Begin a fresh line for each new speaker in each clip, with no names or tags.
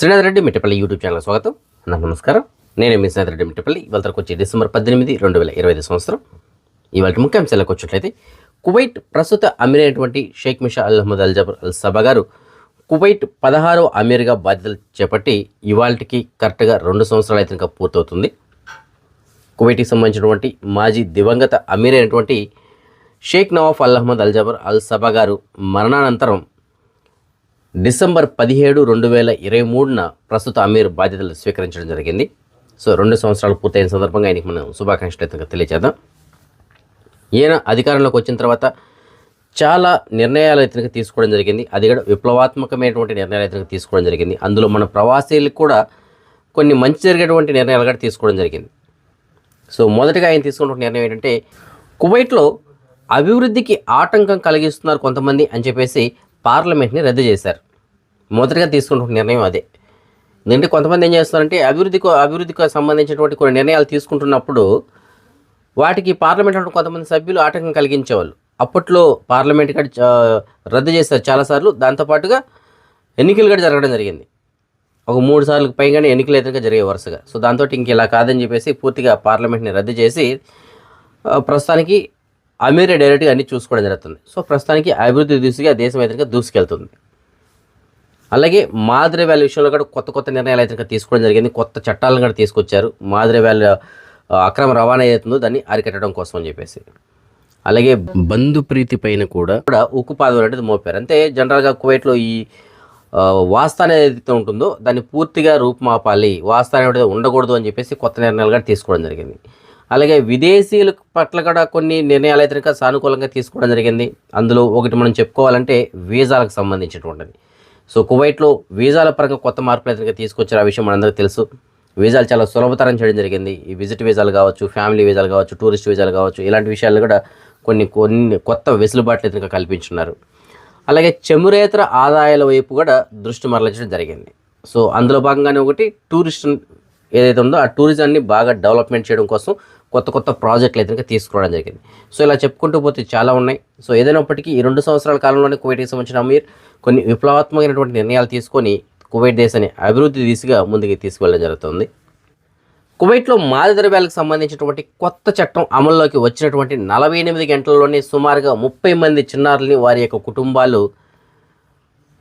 Srinath Reddy Mittapalli YouTube channel స్వాగతం. నమస్కారం. నేను మీ శ్రీనాథ్ రెడ్డి మిట్టపల్లి. ఇవాళ వచ్చి డిసెంబర్ 18, 2025 సంవత్సరం. ఇవాళ ముఖ్యాంశాలకు వచ్చినట్లయితే కువైట్ ప్రస్తుత అమీర్ అయినటువంటి Sheikh Mishal Al Ahmad Al Jaber Al Sabah గారు కువైట్ 16వ అమీర్గా బాధ్యతలు చేపట్టి ఇవాళకి కరెక్ట్గా 2 సంవత్సరాలు అయితే ఇంకా పూర్తవుతుంది. కువైట్కి సంబంధించినటువంటి మాజీ దివంగత అమీర్ అయినటువంటి Sheikh Nawaf Al Ahmad Al Jaber Al Sabah గారు మరణానంతరం డిసెంబర్ 17, 2023న ప్రస్తుత అమీర్ బాధ్యతలు స్వీకరించడం జరిగింది. సో 2 సంవత్సరాలు పూర్తయిన సందర్భంగా ఆయనకి మనం శుభాకాంక్షలు అయితే తెలియజేద్దాం. ఈయన అధికారంలోకి వచ్చిన తర్వాత చాలా నిర్ణయాలు అయితే తీసుకోవడం జరిగింది. అది కూడా విప్లవాత్మకమైనటువంటి నిర్ణయాలు అయితే తీసుకోవడం జరిగింది. అందులో మన ప్రవాసీలకు కూడా కొన్ని మంచి జరిగేటువంటి నిర్ణయాలు కూడా తీసుకోవడం జరిగింది. సో మొదటగా ఆయన తీసుకున్న నిర్ణయం ఏంటంటే కువైట్లో అభివృద్ధికి ఆటంకం కలిగిస్తున్నారు కొంతమంది అని చెప్పేసి పార్లమెంట్ని రద్దు చేశారు. మొదటగా తీసుకున్న నిర్ణయం అదే. ఎందుకంటే కొంతమంది ఏం చేస్తున్నారంటే అభివృద్ధికి సంబంధించినటువంటి కొన్ని నిర్ణయాలు తీసుకుంటున్నప్పుడు వాటికి పార్లమెంట్ కొంతమంది సభ్యులు ఆటంకం కలిగించేవాళ్ళు. అప్పట్లో పార్లమెంట్ కూడా రద్దు చేశారు చాలాసార్లు. దాంతోపాటుగా ఎన్నికలు కూడా జరగడం జరిగింది. ఒక 3 సార్లకు పైగానే ఎన్నికలు అయితే జరిగే వరుసగా. సో దాంతో ఇంక ఇలా కాదని చెప్పేసి పూర్తిగా పార్లమెంట్ని రద్దు చేసి ప్రస్తుతానికి అమీరే డైరెక్ట్గా అన్ని చూసుకోవడం జరుగుతుంది. సో ప్రస్తుతానికి అభివృద్ధి దిశగా దేశం అయితే దూసుకెళ్తుంది. అలాగే మాదిరి వ్యాలీ విషయంలో కూడా కొత్త నిర్ణయాలు అయితే తీసుకోవడం జరిగింది. కొత్త చట్టాలను కూడా తీసుకొచ్చారు. మాదిరి వ్యాలీ అక్రమ రవాణా అవుతుందో దాన్ని అరికట్టడం కోసం అని చెప్పేసి. అలాగే బంధు ప్రీతి పైన కూడా ఉక్కుపాదం అనేది మోపారు. అంటే జనరల్గా కువైట్లో ఈ వాస్తా అనేది ఏదైతే ఉంటుందో దాన్ని పూర్తిగా రూపుమాపాలి, వాస్తా అనేది ఉండకూడదు అని చెప్పేసి కొత్త నిర్ణయాలు కూడా తీసుకోవడం జరిగింది. అలాగే విదేశీయుల పట్ల కూడా కొన్ని నిర్ణయాలు అయితే సానుకూలంగా తీసుకోవడం జరిగింది. అందులో ఒకటి మనం చెప్పుకోవాలంటే వీసాలకు సంబంధించినటువంటిది. సో కువైట్లో వీసాల పరంగా కొత్త మార్పులు అయితే తీసుకొచ్చారు. ఆ విషయం మనందరికీ తెలుసు. వీసాలు చాలా సులభతరం చేయడం జరిగింది. ఈ విజిట్ వీసాలు కావచ్చు, ఫ్యామిలీ వీసాలు కావచ్చు, టూరిస్ట్ వీసాలు కావచ్చు, ఇలాంటి విషయాలు కూడా కొన్ని కొత్త వెసులుబాట్లు అయితే కల్పించున్నారు. అలాగే చమురేతర ఆదాయాల వైపు కూడా దృష్టి మరలించడం జరిగింది. సో అందులో భాగంగానే ఒకటి టూరిస్ట్ ఏదైతే ఉందో ఆ టూరిజాన్ని బాగా డెవలప్మెంట్ చేయడం కోసం కొత్త ప్రాజెక్టులు అయితే తీసుకోవడం జరిగింది. సో ఇలా చెప్పుకుంటూ పోతే చాలా ఉన్నాయి. సో ఏదైనప్పటికీ ఈ 2 సంవత్సరాల కాలంలోనే కువైట్కి సంబంధించిన అమీర్ కొన్ని విప్లవాత్మకమైనటువంటి నిర్ణయాలు తీసుకొని కువైట్ దేశాన్ని అభివృద్ధి దిశగా ముందుకు తీసుకువెళ్ళడం జరుగుతుంది. కువైట్లో మాదక ద్రవ్యాలకు సంబంధించినటువంటి కొత్త చట్టం అమల్లోకి వచ్చినటువంటి 48 గంటల్లోనే సుమారుగా 30 మంది చిన్నారుల్ని వారి యొక్క కుటుంబాలు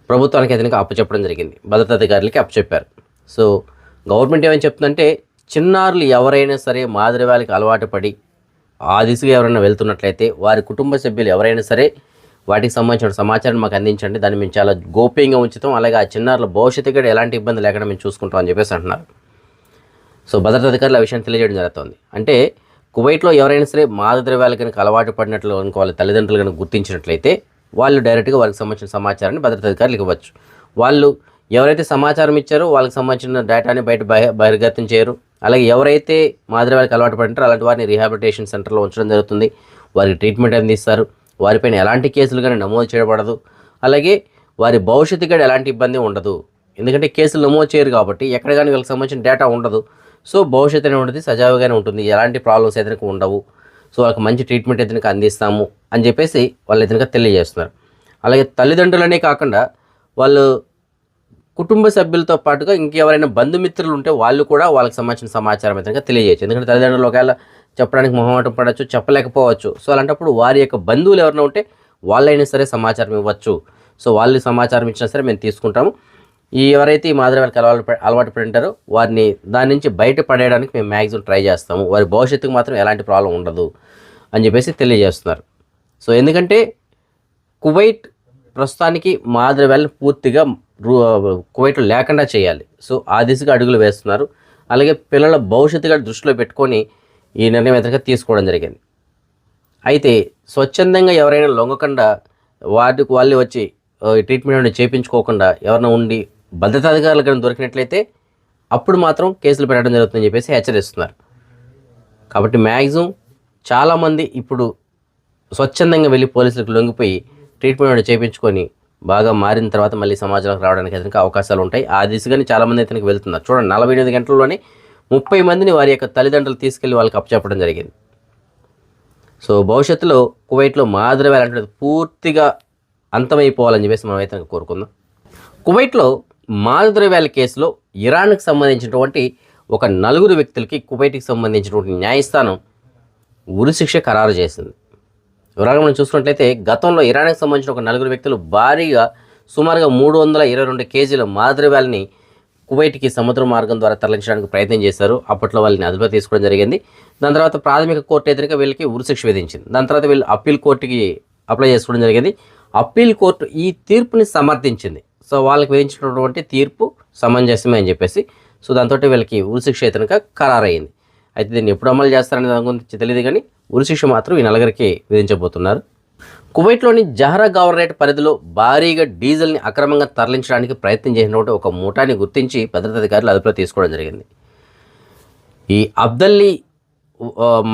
ప్రభుత్వానికి అతనికి అప్పచెప్పడం జరిగింది. భద్రతా అధికారులకి అప్పచెప్పారు. సో గవర్నమెంట్ ఏమని చెప్తుందంటే చిన్నారులు ఎవరైనా సరే మాదద్రవ్యాలకు అలవాటు పడి ఆ దిశగా ఎవరైనా వెళ్తున్నట్లయితే వారి కుటుంబ సభ్యులు ఎవరైనా సరే వాటికి సంబంధించిన సమాచారం మాకు అందించండి, దాన్ని మేము చాలా గోప్యంగా ఉంచుతాం, అలాగే ఆ చిన్నారుల భవిష్యత్తు కూడా ఎలాంటి ఇబ్బంది లేకుండా మేము చూసుకుంటాం అని చెప్పేసి అంటున్నారు. సో భద్రతా అధికారులు ఆ విషయాన్ని తెలియజేయడం జరుగుతుంది. అంటే కువైట్లో ఎవరైనా సరే మాదద్రవ్యాలు కనుక అలవాటు పడినట్లు కనుక వాళ్ళ తల్లిదండ్రులు కనుక గుర్తించినట్లయితే వాళ్ళు డైరెక్ట్గా వారికి సంబంధించిన సమాచారాన్ని భద్రతా అధికారులు ఇవ్వచ్చు. వాళ్ళు ఎవరైతే సమాచారం ఇచ్చారో వాళ్ళకి సంబంధించిన డేటాని బహిర్గతం చేయరు. అలాగే ఎవరైతే మాదద్రవ్యాలకు అలవాటు పడింటారో అలాంటి వారిని రీహాబిలిటేషన్ సెంటర్లో ఉంచడం జరుగుతుంది. వారికి ట్రీట్మెంట్ అందిస్తారు. వారిపైన ఎలాంటి కేసులు కానీ నమోదు చేయబడదు. అలాగే వారి భవిష్యత్తు కూడా ఎలాంటి ఇబ్బంది ఉండదు. ఎందుకంటే కేసులు నమోదు చేయరు కాబట్టి ఎక్కడ కానీ వీళ్ళకి సంబంధించిన డేటా ఉండదు. సో భవిష్యత్తు అనేది ఉంటుంది, సజావుగానే ఉంటుంది, ఎలాంటి ప్రాబ్లమ్స్ అయితే ఉండవు. సో వాళ్ళకి మంచి ట్రీట్మెంట్ అయితే అందిస్తాము అని చెప్పేసి వాళ్ళు అయితే తెలియజేస్తున్నారు. అలాగే తల్లిదండ్రులనే కాకుండా వాళ్ళు కుటుంబ సభ్యులతో పాటుగా ఇంకెవరైనా బంధుమిత్రులు ఉంటే వాళ్ళు కూడా వాళ్ళకి సంబంధించిన సమాచారం అయితే తెలియజేయచ్చు. ఎందుకంటే తల్లిదండ్రులు ఒకవేళ చెప్పడానికి మొహమాటం పడవచ్చు, చెప్పలేకపోవచ్చు. సో అలాంటప్పుడు వారి యొక్క బంధువులు ఎవరైనా ఉంటే వాళ్ళైనా సరే సమాచారం ఇవ్వచ్చు. సో వాళ్ళు సమాచారం ఇచ్చినా సరే మేము తీసుకుంటాము. ఎవరైతే ఈ మాదద్రవ్యాలకు అలవాటు పడి ఉంటారో వారిని దాని నుంచి బయటపడేయడానికి మేము మ్యాక్సిమం ట్రై చేస్తాము. వారి భవిష్యత్తుకు మాత్రం ఎలాంటి ప్రాబ్లం ఉండదు అని చెప్పేసి తెలియజేస్తున్నారు. సో ఎందుకంటే కువైట్ ప్రస్తుతానికి మాదద్రవ్యాలను పూర్తిగా కువైట్లో లేకుండా చేయాలి. సో ఆ దిశగా అడుగులు వేస్తున్నారు. అలాగే పిల్లల భవిష్యత్తుగా దృష్టిలో పెట్టుకొని ఈ నిర్ణయం అయితే తీసుకోవడం జరిగింది. అయితే స్వచ్ఛందంగా ఎవరైనా లొంగకుండా వాటికి వాళ్ళు వచ్చి ట్రీట్మెంట్ చేయించుకోకుండా ఎవరైనా ఉండి భద్రతా అధికారులు కానీ దొరికినట్లయితే అప్పుడు మాత్రం కేసులు పెట్టడం జరుగుతుందని చెప్పేసి హెచ్చరిస్తున్నారు. కాబట్టి మ్యాక్సిమం చాలామంది ఇప్పుడు స్వచ్ఛందంగా వెళ్ళి పోలీసులకు లొంగిపోయి ట్రీట్మెంట్ చేయించుకొని బాగా మారిన తర్వాత మళ్ళీ సమాజంలోకి రావడానికి అయితే అవకాశాలు ఉంటాయి. ఆ దిశగానే చాలామంది అయితే వెళ్తున్నారు. చూడండి 48 గంటల్లోనే 30 మందిని వారి యొక్క తల్లిదండ్రులు తీసుకెళ్లి వాళ్ళకి అప్పచెప్పడం జరిగింది. సో భవిష్యత్తులో కువైట్లో మాదద్రవ్యాలు అంటే పూర్తిగా అంతమైపోవాలని చెప్పేసి మనం అయితే కోరుకుందాం. కువైట్లో మాదక ద్రవ్యాల కేసులో ఇరాన్కి సంబంధించినటువంటి ఒక 4 వ్యక్తులకి కువైట్కి సంబంధించినటువంటి న్యాయస్థానం ఉరిశిక్ష ఖరారు చేసింది. వివరాలు మనం చూసుకున్నట్లయితే గతంలో ఇరాన్కి సంబంధించిన ఒక 4 వ్యక్తులు భారీగా సుమారుగా 322 కేజీల మాదక ద్రవ్యాలని కువైట్కి సముద్ర మార్గం ద్వారా తరలించడానికి ప్రయత్నం చేశారు. అప్పట్లో వాళ్ళని అదుపులో తీసుకోవడం జరిగింది. దాని తర్వాత ప్రాథమిక కోర్టు ఎదురుగా వీళ్ళకి ఉరిశిక్ష విధించింది. దాని తర్వాత వీళ్ళు అప్పీల్ కోర్టుకి అప్లై చేసుకోవడం జరిగింది. అప్పీల్ కోర్టు ఈ తీర్పుని సమర్థించింది. సో వాళ్ళకి విధించినటువంటి తీర్పు సమంజసమే అని చెప్పేసి సో దాంతో వీళ్ళకి ఉరిశిక్ష అయితే ఖరారయ్యింది. అయితే దీన్ని ఎప్పుడు అమలు చేస్తారనే దాని గురించి తెలియదు, కానీ ఉరిశిక్ష మాత్రం ఈ 4 విధించబోతున్నారు. కువైట్లోని జహరా గవర్నరేట్ పరిధిలో భారీగా డీజిల్ని అక్రమంగా తరలించడానికి ప్రయత్నం చేసినటువంటి ఒక ముఠాని గుర్తించి భద్రతాధికారులు అదుపులో తీసుకోవడం జరిగింది. ఈ అబ్దల్లీ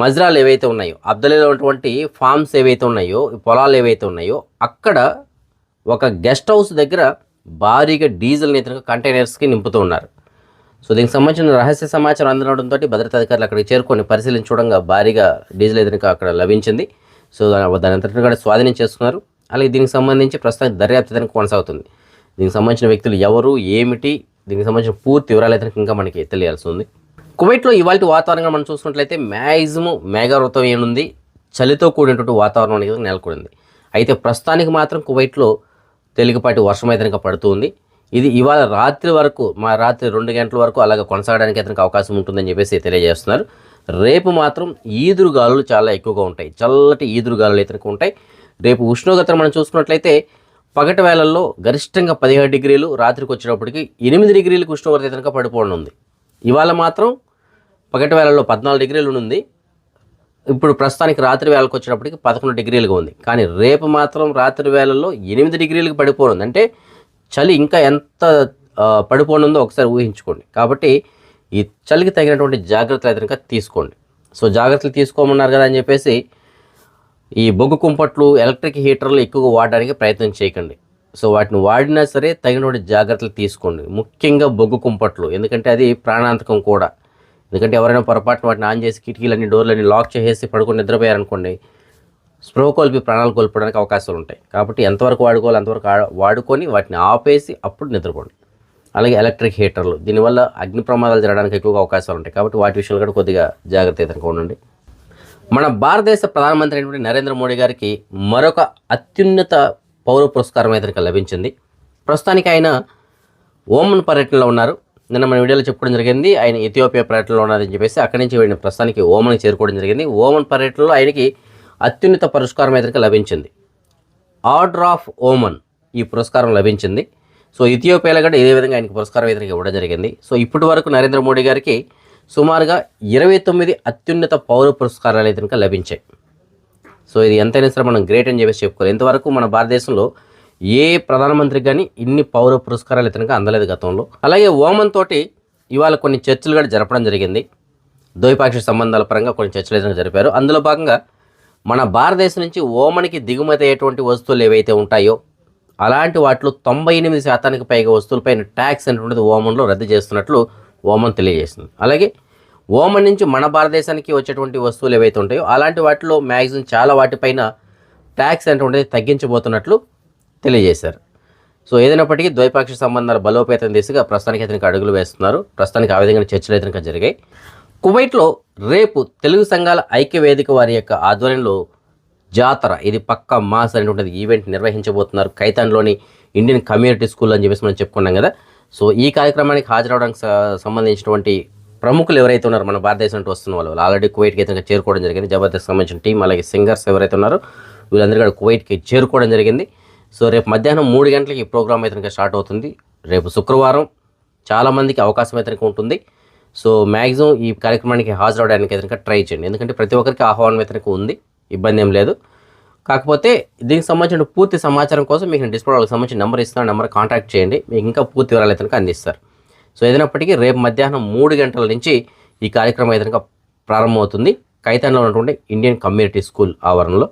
మజ్రాలు ఏవైతే ఉన్నాయో, అబ్దల్లీలో ఉన్నటువంటి ఫార్మ్స్ ఏవైతే ఉన్నాయో, పొలాలు ఏవైతే ఉన్నాయో అక్కడ ఒక గెస్ట్ హౌస్ దగ్గర భారీగా డీజిల్ని కంటైనర్స్కి నింపుతూ ఉన్నారు. సో దీనికి సంబంధించిన రహస్య సమాచారం అందడంతో భద్రతాధికారులు అక్కడికి చేరుకొని పరిశీలించడంగా భారీగా డీజిల్ ఎదురుగా అక్కడ లభించింది. సో దాని అంతటి కూడా స్వాధీనం చేసుకున్నారు. అలాగే దీనికి సంబంధించి ప్రస్తుతం దర్యాప్తు కొనసాగుతుంది. దీనికి సంబంధించిన వ్యక్తులు ఎవరు, ఏమిటి, దీనికి సంబంధించిన పూర్తి వివరాలు అయితే ఇంకా మనకి తెలియాల్సి ఉంది. కువైట్లో ఇవాళ వాతావరణంగా మనం చూసుకున్నట్లయితే మ్యాక్సిమం మేఘావృతం ఏముంది, చలితో కూడినటువంటి వాతావరణం అనేది నెలకొంది. అయితే ప్రస్తుతానికి మాత్రం కువైట్లో తేలికపాటి వర్షం అయితే పడుతుంది. ఇది ఇవాళ రాత్రి వరకు, రాత్రి 2 గంటల వరకు అలాగ కొనసాగడానికి అతనికి అవకాశం ఉంటుందని చెప్పేసి తెలియజేస్తున్నారు. రేపు మాత్రం ఈదురుగాలులు చాలా ఎక్కువగా ఉంటాయి, చల్లటి ఈదురుగాలులు అయితే ఉంటాయి. రేపు ఉష్ణోగ్రతను మనం చూసుకున్నట్లయితే పగటి వేళల్లో గరిష్టంగా 17 డిగ్రీలు, రాత్రికి వచ్చేటప్పటికి 8 డిగ్రీలకు ఉష్ణోగ్రత అయితే పడిపోవడం ఉంది. ఇవాళ మాత్రం పగటి వేళల్లో 14 డిగ్రీలు ఉంది. ఇప్పుడు ప్రస్తుతానికి రాత్రి వేళకు వచ్చేటప్పటికి 11 డిగ్రీలుగా ఉంది. కానీ రేపు మాత్రం రాత్రి వేళల్లో 8 డిగ్రీలకు పడిపోనుంది. అంటే చలి ఇంకా ఎంత పడిపోనుందో ఒకసారి ఊహించుకోండి. కాబట్టి ఈ చలికి తగినటువంటి జాగ్రత్తలు అయితే తీసుకోండి. సో జాగ్రత్తలు తీసుకోమన్నారు కదా అని చెప్పేసి ఈ బొగ్గు కుంపట్లు, ఎలక్ట్రిక్ హీటర్లు ఎక్కువగా వాడడానికి ప్రయత్నం చేయకండి. సో వాటిని వాడినా సరే తగినటువంటి జాగ్రత్తలు తీసుకోండి. ముఖ్యంగా బొగ్గు కుంపట్లు, ఎందుకంటే అది ప్రాణాంతకం కూడా. ఎందుకంటే ఎవరైనా పొరపాటున వాటిని ఆన్ చేసి కిటికీలన్నీ, డోర్లన్నీ లాక్ చేసేసి పడుకొని నిద్రపోయారనుకోండి, స్ప్రో కోల్పి ప్రాణాలు కోల్పోవడానికి అవకాశాలు ఉంటాయి. కాబట్టి ఎంతవరకు వాడుకోవాలి అంతవరకు వాడుకొని వాటిని ఆపేసి అప్పుడు నిద్రపోండి. అలాగే ఎలక్ట్రిక్ హీటర్లు, దీనివల్ల అగ్ని ప్రమాదాలు జరగడానికి ఎక్కువగా అవకాశాలు ఉంటాయి. కాబట్టి వాటి విషయాలు కూడా కొద్దిగా జాగ్రత్త అయితే ఉండండి. మన భారతదేశ ప్రధానమంత్రి అయినటువంటి నరేంద్ర మోడీ గారికి మరొక అత్యున్నత పౌర పురస్కారం అయితే లభించింది. ప్రస్తుతానికి ఆయన ఓమన్ పర్యటనలో ఉన్నారు. నిన్న మన వీడియోలో చెప్పుకోవడం జరిగింది. ఆయన ఇథియోపియా పర్యటనలో ఉన్నారని చెప్పేసి అక్కడి నుంచి వీడిని ప్రస్తుతానికి ఓమన్కి చేరుకోవడం జరిగింది. ఓమన్ పర్యటనలో ఆయనకి అత్యున్నత పురస్కారం అయితే లభించింది. ఆర్డర్ ఆఫ్ ఓమన్ ఈ పురస్కారం లభించింది. సో ఇథియోపియాలో కూడా ఇదే విధంగా ఆయనకి పురస్కారం అయితే ఇవ్వడం జరిగింది. సో ఇప్పటి వరకు నరేంద్ర మోడీ గారికి సుమారుగా 29 అత్యున్నత పౌర పురస్కారాలు అయితే లభించాయి. సో ఇది ఎంతైనా సరే మనం గ్రేట్ అని చెప్పేసి చెప్పుకోవాలి. ఇంతవరకు మన భారతదేశంలో ఏ ప్రధానమంత్రికి కానీ ఇన్ని పౌర పురస్కారాలు అయితే అందలేదు గతంలో. అలాగే ఓమన్ తోటి ఇవాళ కొన్ని చర్చలు కూడా జరపడం జరిగింది. ద్వైపాక్షిక సంబంధాల పరంగా కొన్ని చర్చలు అయితే జరిపారు. అందులో భాగంగా మన భారతదేశం నుంచి ఓమన్కి దిగుమతి అయ్యేటువంటి వస్తువులు ఏవైతే ఉంటాయో అలాంటి వాటిలో 98% పైగా వస్తువులపైన ట్యాక్స్ అనేటువంటిది ఓమన్లో రద్దు చేస్తున్నట్లు ఓమన్ తెలియజేసింది. అలాగే ఓమన్ నుంచి మన భారతదేశానికి వచ్చేటువంటి వస్తువులు ఏవైతే ఉంటాయో అలాంటి వాటిలో మ్యాక్సిమం చాలా వాటిపైన ట్యాక్స్ అనేటువంటిది తగ్గించబోతున్నట్లు తెలియజేశారు. సో ఏదైనప్పటికీ ద్వైపాక్షిక సంబంధాల బలోపేతం దిశగా ప్రస్తుతానికి అతనికి అడుగులు వేస్తున్నారు. ప్రస్తుతానికి ఆ విధంగా చర్చలు అయితే జరిగాయి. కువైట్లో రేపు తెలుగు సంఘాల ఐక్యవేదిక వారి యొక్క ఆధ్వర్యంలో జాతర, ఇది పక్కా మాస్ అనేటువంటిది ఈవెంట్ నిర్వహించబోతున్నారు. ఖైతాన్లోని ఇండియన్ కమ్యూనిటీ స్కూల్ అని చెప్పేసి మనం చెప్పుకున్నాం కదా. సో ఈ కార్యక్రమానికి హాజరవడానికి సంబంధించినటువంటి ప్రముఖులు ఎవరైతే ఉన్నారో మన భారతదేశం నుండి వస్తున్న వాళ్ళు ఆల్రెడీ కువైట్కి అయితే చేరుకోవడం జరిగింది. జబర్దస్త్ సంబంధించిన టీం, అలాగే సింగర్స్ ఎవరైతే ఉన్నారో వీళ్ళందరూ కూడా కువైట్కి చేరుకోవడం జరిగింది. సో రేపు మధ్యాహ్నం 3 గంటలకి ఈ ప్రోగ్రామ్ అయితే స్టార్ట్ అవుతుంది. రేపు శుక్రవారం చాలామందికి అవకాశం అయితే ఉంటుంది. సో మ్యాక్సిమం ఈ కార్యక్రమానికి హాజరవడానికి అయితే ట్రై చేయండి. ఎందుకంటే ప్రతి ఒక్కరికి ఆహ్వానం అయితే ఉంది, ఇబ్బంది ఏం లేదు. కాకపోతే దీనికి సంబంధించిన పూర్తి సమాచారం కోసం మీకు నేను డిస్ప్లే వాళ్ళకి సంబంధించిన నెంబర్ ఇస్తాను, నెంబర్ కాంటాక్ట్ చేయండి, మీకు ఇంకా పూర్తి వివరాలు అయితే అందిస్తారు. సో ఏదైనప్పటికీ రేపు మధ్యాహ్నం 3 గంటల నుంచి ఈ కార్యక్రమం అయితే ప్రారంభమవుతుంది ఖైతాన్లో ఉన్నటువంటి ఇండియన్ కమ్యూనిటీ స్కూల్ ఆవరణలో.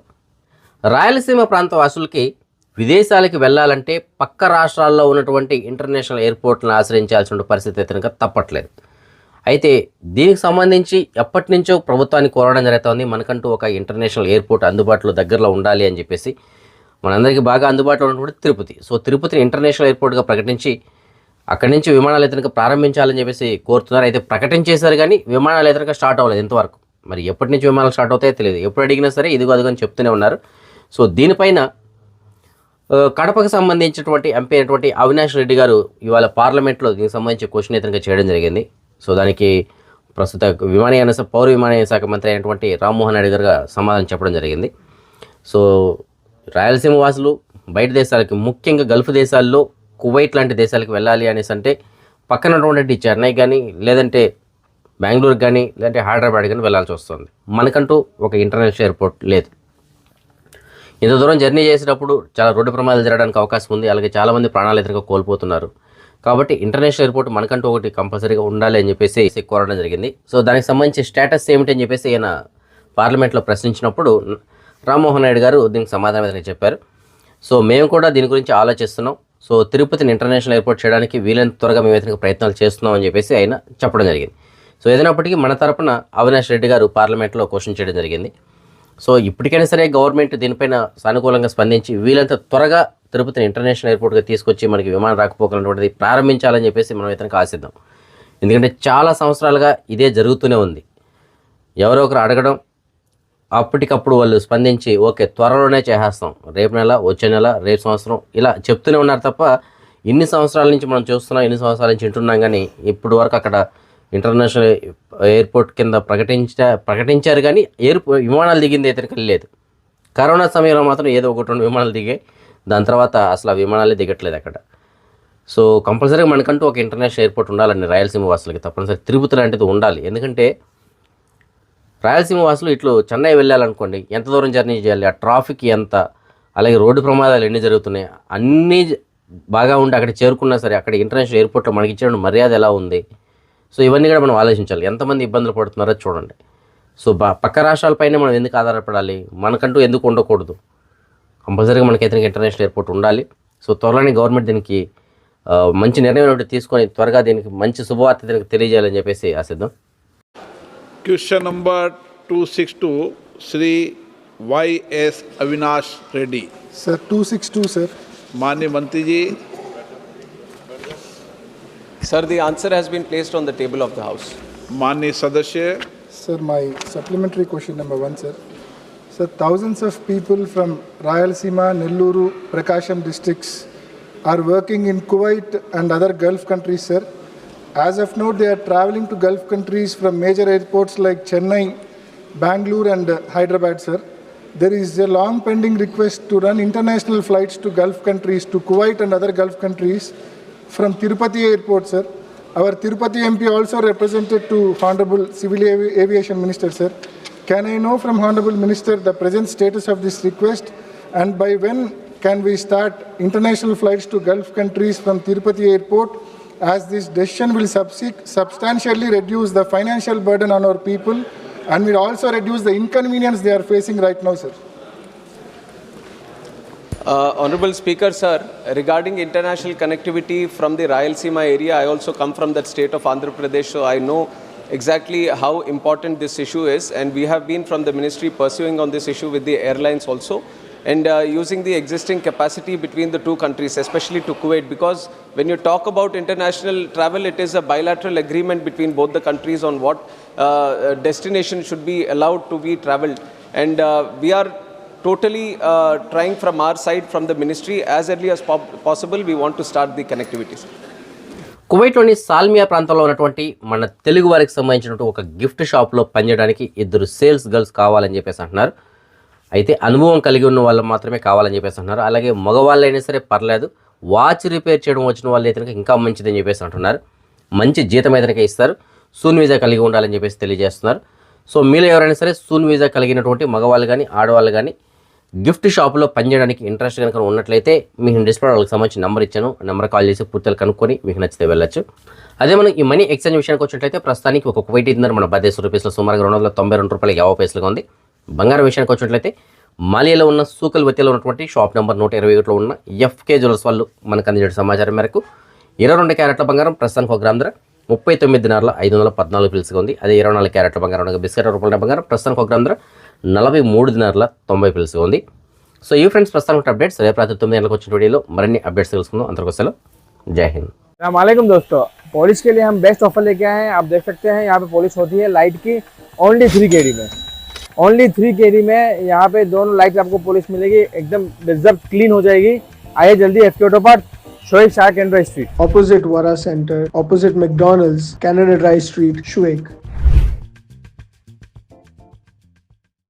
రాయలసీమ ప్రాంత వాసులకి విదేశాలకు వెళ్ళాలంటే పక్క రాష్ట్రాల్లో ఉన్నటువంటి ఇంటర్నేషనల్ ఎయిర్పోర్ట్లను ఆశ్రయించాల్సిన పరిస్థితి అయితే తప్పట్లేదు. అయితే దీనికి సంబంధించి ఎప్పటి నుంచో ప్రభుత్వాన్ని కోరడం జరుగుతుంది. మనకంటూ ఒక ఇంటర్నేషనల్ ఎయిర్పోర్ట్ అందుబాటులో దగ్గరలో ఉండాలి అని చెప్పేసి. మనందరికీ బాగా అందుబాటులో ఉన్నటువంటి తిరుపతి. సో తిరుపతిని ఇంటర్నేషనల్ ఎయిర్పోర్ట్గా ప్రకటించి అక్కడి నుంచి విమానాలు ఇతనికి ప్రారంభించాలని చెప్పేసి కోరుతున్నారు. అయితే ప్రకటించేశారు కానీ విమానాలు ఇతనికి స్టార్ట్ అవ్వలేదు ఇంతవరకు. మరి ఎప్పటి నుంచి విమానాలు స్టార్ట్ అవుతాయో తెలియదు. ఎప్పుడు అడిగినా సరే ఇదిగో అదిగో అని చెప్తూనే ఉన్నారు. సో దీనిపైన కడపకు సంబంధించినటువంటి ఎంపీ అయినటువంటి అవినాష్ రెడ్డి గారు ఇవాళ పార్లమెంట్లో దీనికి సంబంధించి క్వశ్చన్ ఇతనికి చేయడం జరిగింది. సో దానికి ప్రస్తుత పౌర విమానయాన శాఖ మంత్రి అయినటువంటి రామ్మోహన్ రెడ్డి గారు సమాధానం చెప్పడం జరిగింది. సో రాయలసీమ వాసులు బయట దేశాలకి, ముఖ్యంగా గల్ఫ్ దేశాల్లో కువైట్ లాంటి దేశాలకు వెళ్ళాలి అనేసి అంటే పక్కన ఉన్నటువంటి చెన్నై కానీ, లేదంటే బెంగళూరుకి కానీ, లేదంటే హైదరాబాద్ కానీ వెళ్ళాల్సి వస్తుంది. మనకంటూ ఒక ఇంటర్నేషనల్ ఎయిర్పోర్ట్ లేదు. ఇంత దూరం జర్నీ చేసేటప్పుడు చాలా రోడ్డు ప్రమాదాలు జరగడానికి అవకాశం ఉంది. అలాగే చాలామంది ప్రాణాలు ఎదురుగా కోల్పోతున్నారు. కాబట్టి ఇంటర్నేషనల్ ఎయిర్పోర్ట్ మనకంటూ ఒకటి కంపల్సరీగా ఉండాలి అని చెప్పేసి కోరడం జరిగింది. సో దానికి సంబంధించి స్టేటస్ ఏమిటి అని చెప్పేసి ఈయన పార్లమెంట్లో ప్రశ్నించినప్పుడు రామ్మోహన్ రెడ్డి గారు దీనికి సమాధానం చెప్పారు. సో మేము కూడా దీని గురించి ఆలోచిస్తున్నాం. సో తిరుపతిని ఇంటర్నేషనల్ ఎయిర్పోర్ట్ చేయడానికి వీలైనంత త్వరగా మేము అయితే ప్రయత్నాలు చేస్తున్నాం అని చెప్పేసి ఆయన చెప్పడం జరిగింది. సో ఏదైనప్పటికీ మన తరపున అవినాష్ రెడ్డి గారు పార్లమెంట్లో క్వశ్చన్ చేయడం జరిగింది. సో ఇప్పటికైనా సరే గవర్నమెంట్ దీనిపైన సానుకూలంగా స్పందించి వీలంత త్వరగా తిరుపతిని ఇంటర్నేషనల్ ఎయిర్పోర్ట్గా తీసుకొచ్చి మనకి విమానం రాకపోకలటువంటిది ప్రారంభించాలని చెప్పేసి మనం ఇతనికి ఆశిద్దాం. ఎందుకంటే చాలా సంవత్సరాలుగా ఇదే జరుగుతూనే ఉంది. ఎవరో ఒకరు అడగడం, అప్పటికప్పుడు వాళ్ళు స్పందించి ఓకే త్వరలోనే చేసేస్తాం, రేపు నెల, వచ్చే నెల, రేపు సంవత్సరం ఇలా చెప్తూనే ఉన్నారు తప్ప ఇన్ని సంవత్సరాల నుంచి మనం చూస్తున్నాం, ఇన్ని సంవత్సరాల నుంచి వింటున్నాం. కానీ ఇప్పుడు వరకు అక్కడ ఇంటర్నేషనల్ ఎయిర్పోర్ట్ కింద ప్రకటించారు కానీ విమానాలు దిగింది ఇతనికి లేదు. కరోనా సమయంలో మాత్రం ఏదో ఒకటి 2 విమానాలు దిగాయి. దాని తర్వాత అసలు ఆ విమానాలే దిగట్లేదు అక్కడ. సో కంపల్సరీగా మనకంటూ ఒక ఇంటర్నేషనల్ ఎయిర్పోర్ట్ ఉండాలండి రాయలసీమ వాసులకి. తప్పనిసరి తిరుపతి లాంటిది ఉండాలి. ఎందుకంటే రాయలసీమ వాసులు ఇట్లు చెన్నై వెళ్ళాలనుకోండి, ఎంత దూరం జర్నీ చేయాలి, ఆ ట్రాఫిక్ ఎంత, అలాగే రోడ్డు ప్రమాదాలు ఎన్ని జరుగుతున్నాయి, అన్నీ బాగా ఉండి అక్కడ చేరుకున్నా సరే అక్కడ ఇంటర్నేషనల్ ఎయిర్పోర్ట్లో మనకి ఇచ్చిన మర్యాద ఎలా ఉంది. సో ఇవన్నీ కూడా మనం ఆలోచించాలి. ఎంతమంది ఇబ్బందులు పడుతున్నారో చూడండి. సో పక్క రాష్ట్రాలపైనే మనం ఎందుకు ఆధారపడాలి, మనకంటూ ఎందుకు ఉండకూడదు. కంపల్సరీగా మనకైతే ఇంటర్నేషనల్ ఎయిర్పోర్ట్ ఉండాలి. సో త్వరలోనే గవర్నమెంట్ దీనికి మంచి నిర్ణయం తీసుకొని త్వరగా దీనికి మంచి శుభవార్త దీనికి తెలియజేయాలని చెప్పేసి ఆశిద్దాం.
Question number 262, Sri Y.S. Avinash Reddy.
Sir, 262, sir.
माननीय मंत्री जी.
Sir, the answer has been placed on the table of the House.
माननीय सदस्य.
Sir, my supplementary question number 1, sir. Sir, thousands of people from Rayalaseema, Nelluru, Prakasham districts are working in Kuwait and other Gulf countries, sir. As of now, they are traveling to Gulf countries from major airports like Chennai, Bangalore and Hyderabad, sir. There is a long pending request to run international flights to Gulf countries, to Kuwait and other Gulf countries from Tirupati Airport, sir. Our Tirupati MP also represented to Honorable Civil Aviation Minister, sir. Can I know from Honorable Minister the present status of this request, and by when can we start international flights to Gulf countries from Tirupati Airport, as this decision will substantially reduce the financial burden on our people and will also reduce the inconvenience they are facing right now, sir.
Honorable Speaker, sir, regarding international connectivity from the Rayalaseema area, I also come from that state of Andhra Pradesh, so I know exactly how important this issue is, and we have been from the ministry pursuing on this issue with the airlines also, and using the existing capacity between the two countries, especially to Kuwait, because when you talk about international travel, it is a bilateral agreement between both the countries on what destination should be allowed to be traveled, and we are totally trying from our side, from the ministry, as early as possible, we want to start the connectivity.
కువైట్లోని Salmiya ప్రాంతంలో ఉన్నటువంటి మన తెలుగు వారికి సంబంధించినటువంటి ఒక gift షాప్లో పనిచేయడానికి 2 sales girls కావాలని చెప్పేసి అంటున్నారు. అయితే అనుభవం కలిగి ఉన్న వాళ్ళు మాత్రమే కావాలని చెప్పేసి అంటున్నారు. అలాగే మగవాళ్ళైనా సరే పర్లేదు, వాచ్ రిపేర్ చేయడం వచ్చిన వాళ్ళు అయితే ఇంకా మంచిదని చెప్పేసి అంటున్నారు. మంచి జీతం అయితే ఇస్తారు, సూన్ వీజా కలిగి ఉండాలని చెప్పేసి తెలియజేస్తున్నారు. సో మీలో ఎవరైనా సరే సూన్ వీజా కలిగినటువంటి మగవాళ్ళు కానీ ఆడవాళ్ళు కానీ గిఫ్ట్ షాప్లో పనిచేయడానికి ఇంట్రెస్ట్ కనుక ఉన్నట్లయితే మీకు డిస్ప్లే వాళ్ళకి సంబంధించి నెంబర్ ఇచ్చాను. నెంబర్ కాల్ చేసి పూర్తిగా కనుక్కొని మీకు నచ్చితే వెళ్ళొచ్చు. అదే మనం ఈ మనీ ఎక్స్చేంజ్ విషయానికి వచ్చినట్లయితే ప్రస్తుతానికి ఒక కువైట్ ఇంధన మన ₹10 సుమారుగా ₹292.50 ఉంది. బంగారం విషయానికి వచ్చినట్లయితే మాలియాలో ఉన్న సూకల్ వతిలో ఉన్నటువంటి షాప్ నెంబర్ 121లో ఉన్న FK జ్యువెలర్స్ వాళ్ళు మనకు అందించిన సమాచారం మేరకు 22 క్యారెట్ల బంగారం ప్రస్తుతానికి 1 గ్రామ్ ధర 39 దినార్ల 514 పిల్స్గా ఉంది. అదే 24 క్యారెట్ల బంగారం బిస్కెట్ రూపాయల బంగారం ప్రస్తుతానికి 1 గ్రామ్ ధర 43 దినార్ల 90 పిల్స్గా ఉంది. సో ఈ ఫ్రెండ్స్ ప్రస్తుతానికి అప్డేట్స్ రేపు రాత్రి 9 గంటలకు వచ్చిన వీడియోలో మరిన్ని అప్డేట్స్ తెలుసుకుందాం. అంతవరకు సెలవు. జై హింద్.
अस्सलामुअलैकुम दोस्तों, पुलिस के लिए हम बेस्ट ऑफर लेके आए हैं। आप देख सकते हैं यहाँ पे पुलिस होती है लाइट की ओनली 3 KD में। ओनली 3 KD में यहाँ पे दोनों लाइट आपको पुलिस मिलेगी, एकदम रिजर्व क्लीन हो जाएगी। आइए जल्दी FK ऑटो पार्ट, शोएक Shah Canara street.
opposite Vara Center, opposite McDonald's, Canada Dry Street, Shueik.